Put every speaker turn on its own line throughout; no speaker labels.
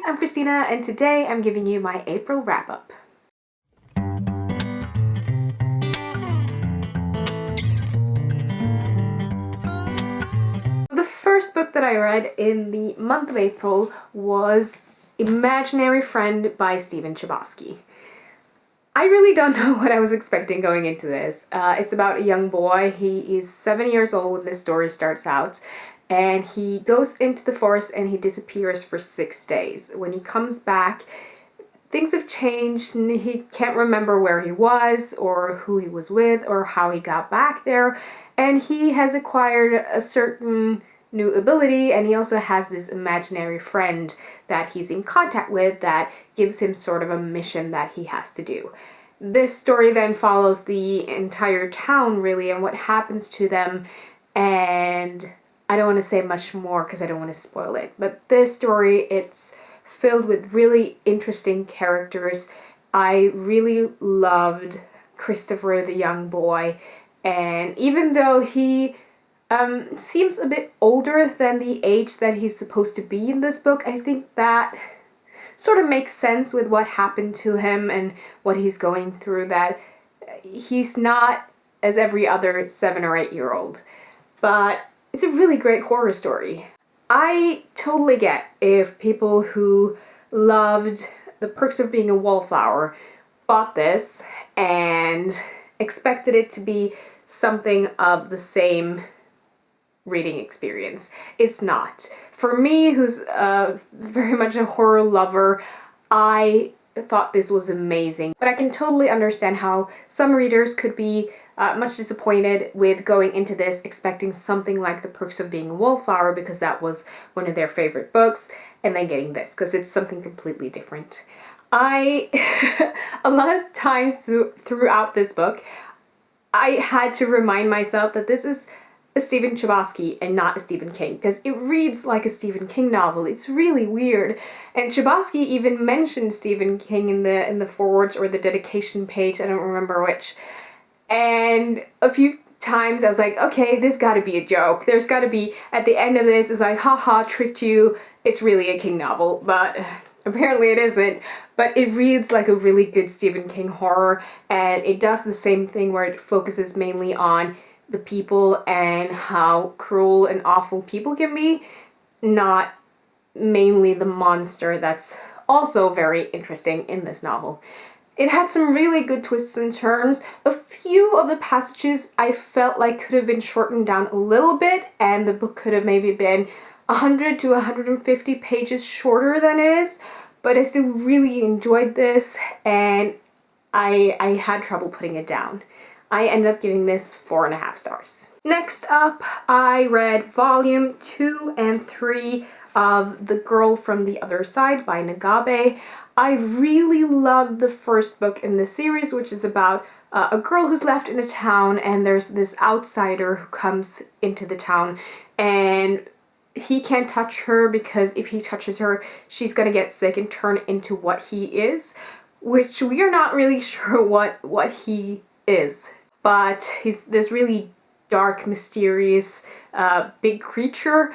I'm Christina and today I'm giving you my April wrap-up. The first book that I read in the month of April was Imaginary Friend by Chbosky. I really don't know what I was expecting going into this. It's about a young boy. He is 7 years old when this story starts out, and he goes into the forest and he disappears for 6 days. When he comes back, things have changed and he can't remember where he was or who he was with or how he got back there, and he has acquired a certain new ability, and he also has this imaginary friend that he's in contact with that gives him sort of a mission that he has to do. This story then follows the entire town really and what happens to them, and I don't want to say much more because I don't want to spoil it, but this story, it's filled with really interesting characters. I really loved Christopher, the young boy, and even though he seems a bit older than the age that he's supposed to be in this book, I think that sort of makes sense with what happened to him and what he's going through, that he's not as every other 7 or 8 year old. But it's a really great horror story. I totally get if people who loved The Perks of Being a Wallflower bought this and expected it to be something of the same reading experience. It's not. For me, who's very much a horror lover, I thought this was amazing. But I can totally understand how some readers could be much disappointed with going into this expecting something like The Perks of Being a Wallflower because that was one of their favorite books, and then getting this because it's something completely different. A lot of times throughout this book, I had to remind myself that this is a Stephen Chbosky and not a Stephen King, because it reads like a Stephen King novel. It's really weird, and Chbosky even mentioned Stephen King in the forwards or the dedication page, I don't remember which, and a few times I was like, okay, this gotta be a joke. There's gotta be, at the end of this, it's like, haha, tricked you, it's really a King novel, but apparently it isn't. But it reads like a really good Stephen King horror, and it does the same thing where it focuses mainly on the people and how cruel and awful people can be, not mainly the monster that's also very interesting in this novel. It had some really good twists and turns. A few of the passages I felt like could have been shortened down a little bit, and the book could have maybe been 100 to 150 pages shorter than it is, but I still really enjoyed this, and I had trouble putting it down. I ended up giving this 4.5 stars. Next up, I read volume 2 and 3 of The Girl from the Other Side by Nagabe. I really loved the first book in the series, which is about a girl who's left in a town, and there's this outsider who comes into the town, and he can't touch her because if he touches her, she's gonna get sick and turn into what he is, which we are not really sure what he is. But he's this really dark, mysterious, big creature,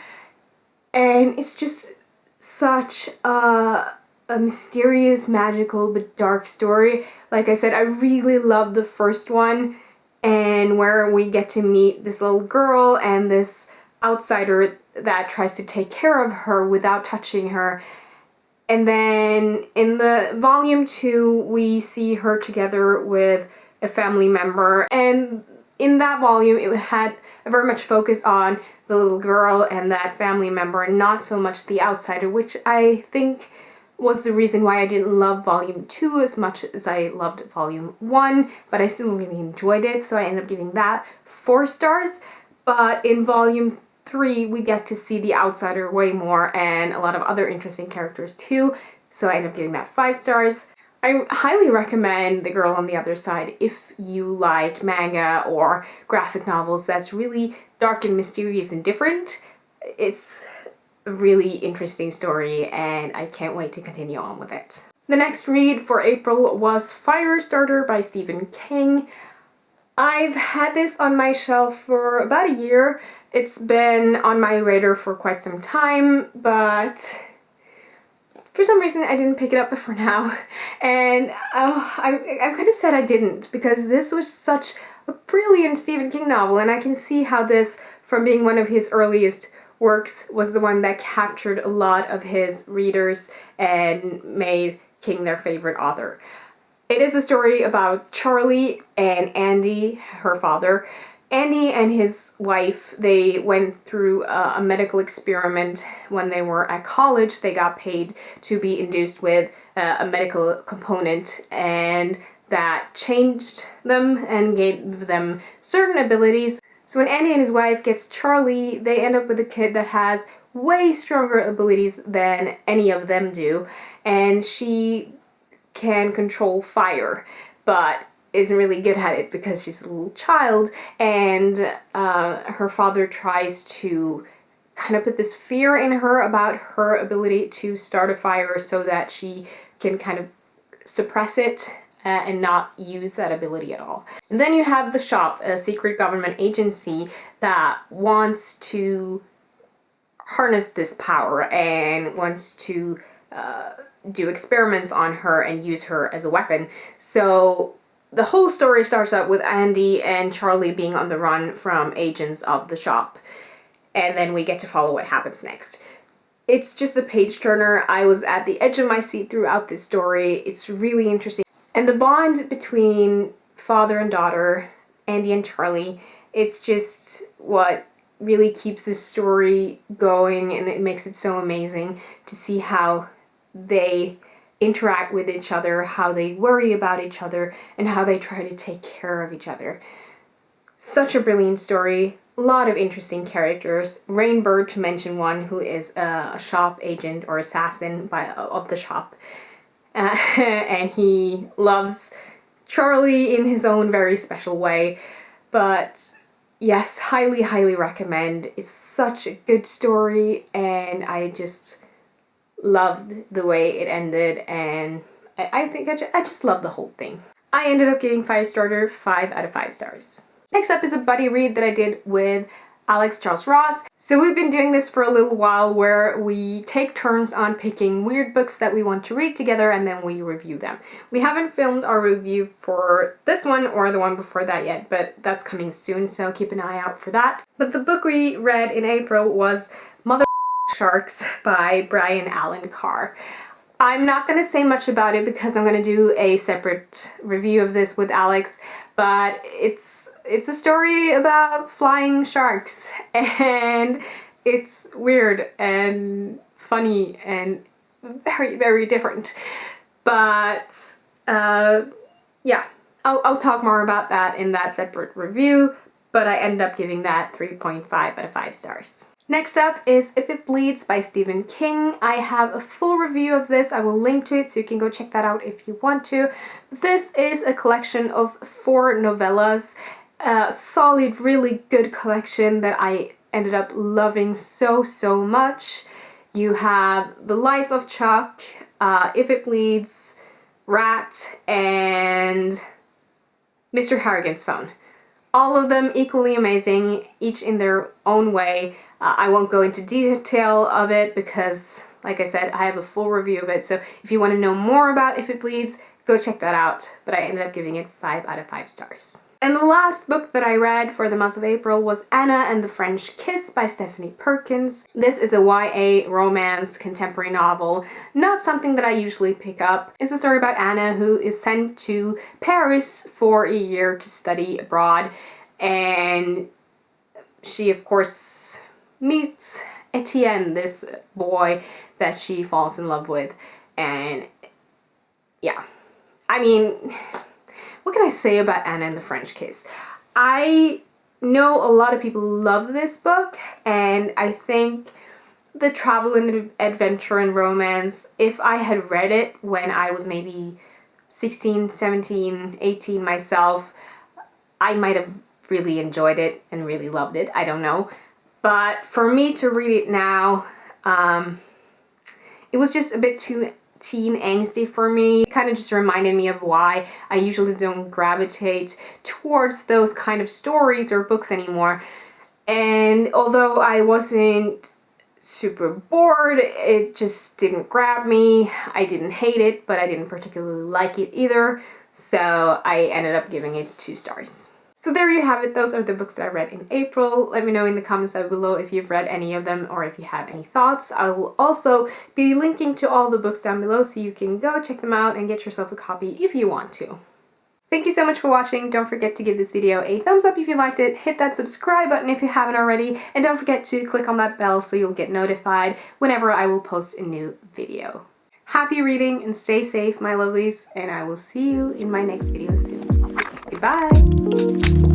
and it's just such a mysterious, magical, but dark story. Like I said, I really love the first one, and where we get to meet this little girl and this outsider that tries to take care of her without touching her. And then in the volume 2, we see her together with a family member, and in that volume it had a very much focus on the little girl and that family member and not so much the outsider, which I think was the reason why I didn't love volume 2 as much as I loved volume 1, but I still really enjoyed it, so I ended up giving that 4 stars. But in volume 3 we get to see the outsider way more and a lot of other interesting characters too, so I ended up giving that 5 stars. I highly recommend The Girl on the Other Side if you like manga or graphic novels that's really dark and mysterious and different. It's a really interesting story and I can't wait to continue on with it. The next read for April was Firestarter by Stephen King. I've had this on my shelf for about a year. It's been on my radar for quite some time, but For some reason, I didn't pick it up for now, and I'm kind of sad I didn't, because this was such a brilliant Stephen King novel, and I can see how this, from being one of his earliest works, was the one that captured a lot of his readers and made King their favorite author. It is a story about Charlie and Andy, her father. Andy and his wife, they went through a medical experiment when they were at college. They got paid to be induced with a medical component, and that changed them and gave them certain abilities. So when Andy and his wife gets Charlie, they end up with a kid that has way stronger abilities than any of them do, and she can control fire, but isn't really good at it because she's a little child, and her father tries to kind of put this fear in her about her ability to start a fire so that she can kind of suppress it and not use that ability at all. And then you have the shop, a secret government agency that wants to harness this power and wants to do experiments on her and use her as a weapon. So the whole story starts out with Andy and Charlie being on the run from agents of the shop, and then we get to follow what happens next. It's just a page turner. I was at the edge of my seat throughout this story. It's really interesting. And the bond between father and daughter, Andy and Charlie, it's just what really keeps this story going, and it makes it so amazing to see how they interact with each other, how they worry about each other, and how they try to take care of each other. Such a brilliant story, a lot of interesting characters. Rainbird, to mention one, who is a shop agent or assassin of the shop. And he loves Charlie in his own very special way. But yes, highly, highly recommend. It's such a good story, and I just loved the way it ended, and I think I just love the whole thing. I ended up giving Firestarter 5 out of 5 stars. Next up is a buddy read that I did with Alex Charles Ross. So we've been doing this for a little while, where we take turns on picking weird books that we want to read together, and then we review them. We haven't filmed our review for this one or the one before that yet, but that's coming soon, so keep an eye out for that. But the book we read in April was Mother Sharks by Brian Allen Carr. I'm not going to say much about it because I'm going to do a separate review of this with Alex, but it's a story about flying sharks, and it's weird and funny and very, very different. But yeah, I'll talk more about that in that separate review, but I ended up giving that 3.5 out of 5 stars. Next up is If It Bleeds by Stephen King. I have a full review of this. I will link to it so you can go check that out if you want to. This is a collection of 4 novellas. A solid, really good collection that I ended up loving so, so much. You have The Life of Chuck, If It Bleeds, Rat, and Mr. Harrigan's Phone. All of them equally amazing, each in their own way. I won't go into detail of it because, like I said, I have a full review of it. So if you want to know more about If It Bleeds, go check that out. But I ended up giving it 5 out of 5 stars. And the last book that I read for the month of April was Anna and the French Kiss by Stephanie Perkins. This is a YA romance contemporary novel, not something that I usually pick up. It's a story about Anna, who is sent to Paris for a year to study abroad, and she of course meets Etienne, this boy that she falls in love with. And yeah, I mean, what can I say about Anna and the French Kiss? I know a lot of people love this book, and I think the travel and adventure and romance, if I had read it when I was maybe 16, 17, 18 myself, I might have really enjoyed it and really loved it. I don't know. But for me to read it now, it was just a bit too teen angsty for me. It kind of just reminded me of why I usually don't gravitate towards those kind of stories or books anymore. And although I wasn't super bored. It just didn't grab me. I didn't hate it, but I didn't particularly like it either. So I ended up giving it 2 stars. So there you have it. Those are the books that I read in April. Let me know in the comments down below if you've read any of them or if you have any thoughts. I will also be linking to all the books down below so you can go check them out and get yourself a copy if you want to. Thank you so much for watching. Don't forget to give this video a thumbs up if you liked it, hit that subscribe button if you haven't already, and don't forget to click on that bell so you'll get notified whenever I will post a new video. Happy reading and stay safe, my lovelies, and I will see you in my next video soon. Goodbye!